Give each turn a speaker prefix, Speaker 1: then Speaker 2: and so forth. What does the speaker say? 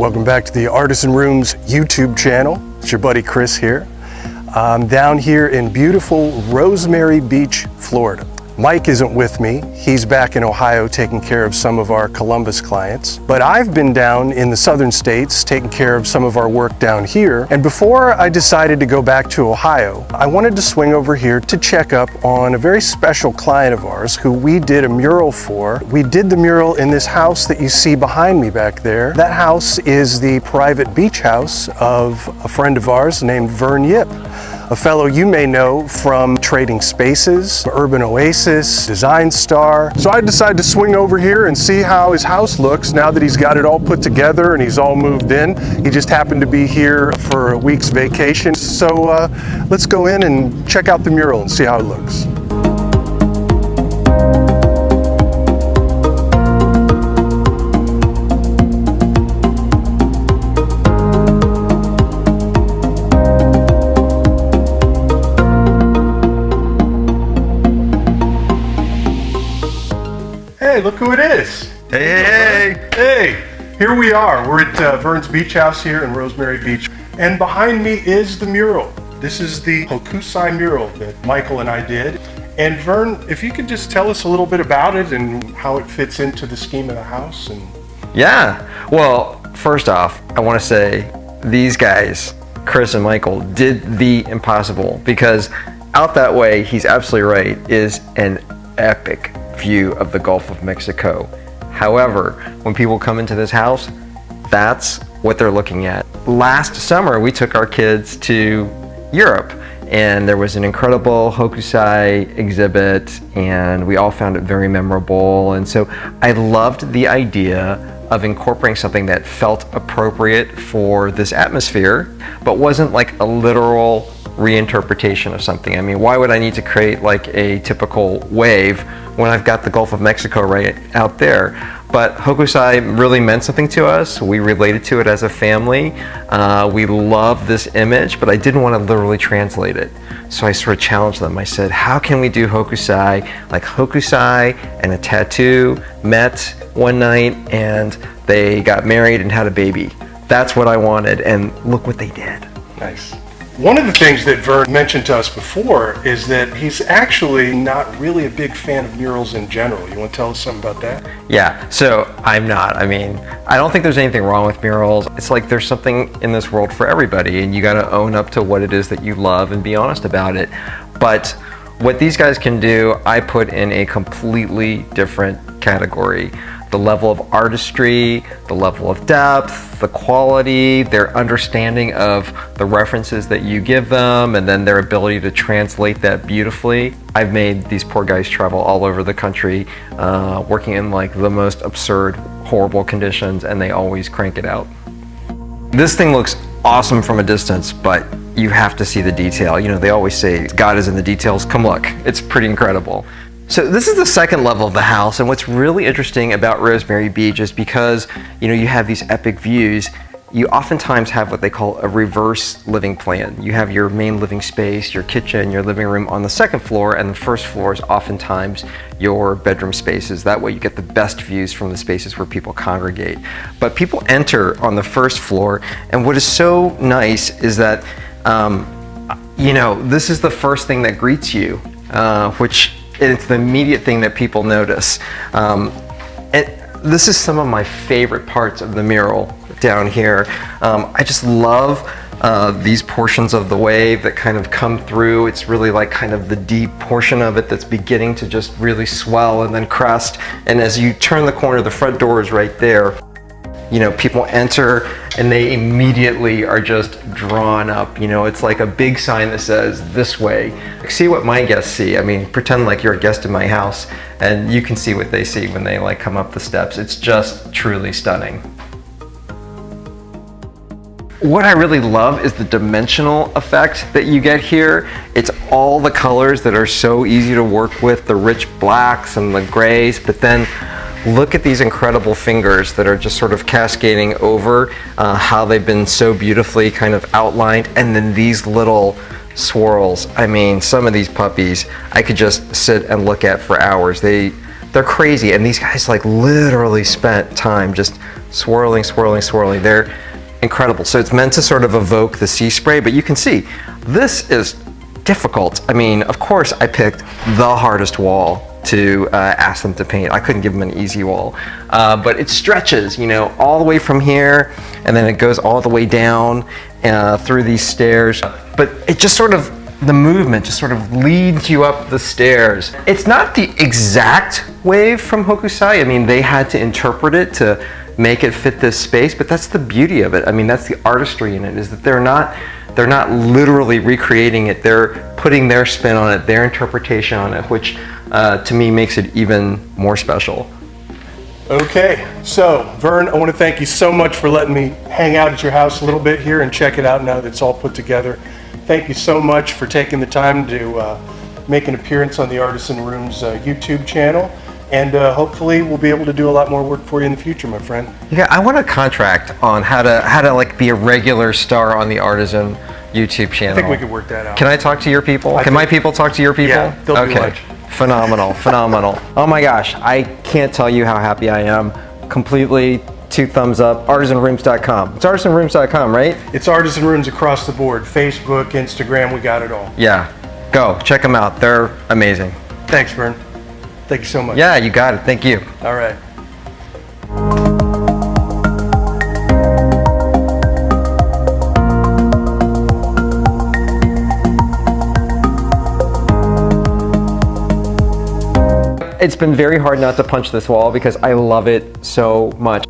Speaker 1: Welcome back to the Artisan Rooms YouTube channel. It's your buddy Chris here. I'm down here in beautiful Rosemary Beach, Florida. Mike isn't with me. He's back in Ohio taking care of some of our Columbus clients. But I've been down in the southern states taking care of some of our work down here. And before I decided to go back to Ohio, I wanted to swing over here to check up on a very special client of ours who we did a mural for. We did the mural in this house that you see behind me back there. That house is the private beach house of a friend of ours named Vern Yip, a fellow you may know from Trading Spaces, Urban Oasis, Design Star. So I decided to swing over here and see how his house looks now that he's got it all put together and he's all moved in. He just happened to be here for a week's vacation. So let's go in and check out the mural and see how it looks. Hey, look who it is. Hey, here we are. We're at Vern's Beach House here in Rosemary Beach. And behind me is the mural. This is the Hokusai mural that Michael and I did. And Vern, if you could just tell us a little bit about it and how it fits into the scheme of the house.
Speaker 2: Yeah, well, first off, I want to say these guys, Chris and Michael, did the impossible, because out that way, he's absolutely right, is an epic view of the Gulf of Mexico. However, when people come into this house, that's what they're looking at. Last summer, we took our kids to Europe, and there was an incredible Hokusai exhibit, and we all found it very memorable. And so I loved the idea of incorporating something that felt appropriate for this atmosphere, but wasn't like a literal reinterpretation of something. I mean, why would I need to create like a typical wave when I've got the Gulf of Mexico right out there? But Hokusai really meant something to us. We related to it as a family. We love this image, but I didn't want to literally translate it. So I sort of challenged them. I said, how can we do Hokusai? Like Hokusai and a tattoo met one night and they got married and had a baby. That's what I wanted, and look what they did.
Speaker 1: Nice. One of the things that Vern mentioned to us before is that he's actually not really a big fan of murals in general. You want to tell us something about that?
Speaker 2: Yeah, so I'm not. I mean, I don't think there's anything wrong with murals. It's like there's something in this world for everybody, and you got to own up to what it is that you love and be honest about it. But what these guys can do, I put in a completely different category. The level of artistry, the level of depth, the quality, their understanding of the references that you give them, and then their ability to translate that beautifully. I've made these poor guys travel all over the country, working in like the most absurd, horrible conditions, and they always crank it out. This thing looks awesome from a distance, but you have to see the detail. You know, they always say, God is in the details. Come look, it's pretty incredible. So this is the second level of the house, and what's really interesting about Rosemary Beach is because, you know, you have these epic views, you oftentimes have what they call a reverse living plan. You have your main living space, your kitchen, your living room on the second floor, and the first floor is oftentimes your bedroom spaces. That way you get the best views from the spaces where people congregate. But people enter on the first floor, and what is so nice is that, you know, this is the first thing that greets you, which it's the immediate thing that people notice. This is some of my favorite parts of the mural down here. I just love these portions of the wave that kind of come through. It's really like kind of the deep portion of it that's beginning to just really swell and then crest. And as you turn the corner, the front door is right there. You know, people enter and they immediately are just drawn up. You know, it's like a big sign that says this way. See what my guests see. I mean, pretend like you're a guest in my house and you can see what they see when they like come up the steps. It's just truly stunning. What I really love is the dimensional effect that you get here. It's all the colors that are so easy to work with, the rich blacks and the grays, but then look at these incredible fingers that are just sort of cascading over, how they've been so beautifully kind of outlined, and then these little swirls. I mean, some of these puppies I could just sit and look at for hours. They're crazy, and these guys like literally spent time just swirling, swirling, swirling. They're incredible. So it's meant to sort of evoke the sea spray, but you can see this is difficult. I mean, of course I picked the hardest wall to ask them to paint. I couldn't give them an easy wall, but it stretches, you know, all the way from here, and then it goes all the way down through these stairs. But it just sort of, the movement just sort of leads you up the stairs. It's not the exact wave from Hokusai. I mean, they had to interpret it to make it fit this space, but that's the beauty of it. I mean, that's the artistry in it, is that they're not literally recreating it. They're putting their spin on it, their interpretation on it, which to me makes it even more special.
Speaker 1: Okay, so Vern, I want to thank you so much for letting me hang out at your house a little bit here and check it out now that it's all put together. Thank you so much for taking the time to make an appearance on the Artisan Rooms YouTube channel. And hopefully we'll be able to do a lot more work for you in the future, my friend.
Speaker 2: Yeah, I want a contract on how to like be a regular star on the Artisan YouTube channel.
Speaker 1: I think we could work that out.
Speaker 2: Can I talk to your people? Can my people talk to your people?
Speaker 1: Yeah, they'll do lunch.
Speaker 2: Phenomenal, phenomenal. Oh my gosh, I can't tell you how happy I am. Completely 2 thumbs up. Artisanrooms.com. It's artisanrooms.com, right?
Speaker 1: It's Artisan Rooms across the board. Facebook, Instagram, we got it all.
Speaker 2: Yeah, go check them out. They're amazing.
Speaker 1: Thanks, Vern. Thank you so much.
Speaker 2: Yeah, you got it. Thank you.
Speaker 1: All right.
Speaker 2: It's been very hard not to punch this wall because I love it so much.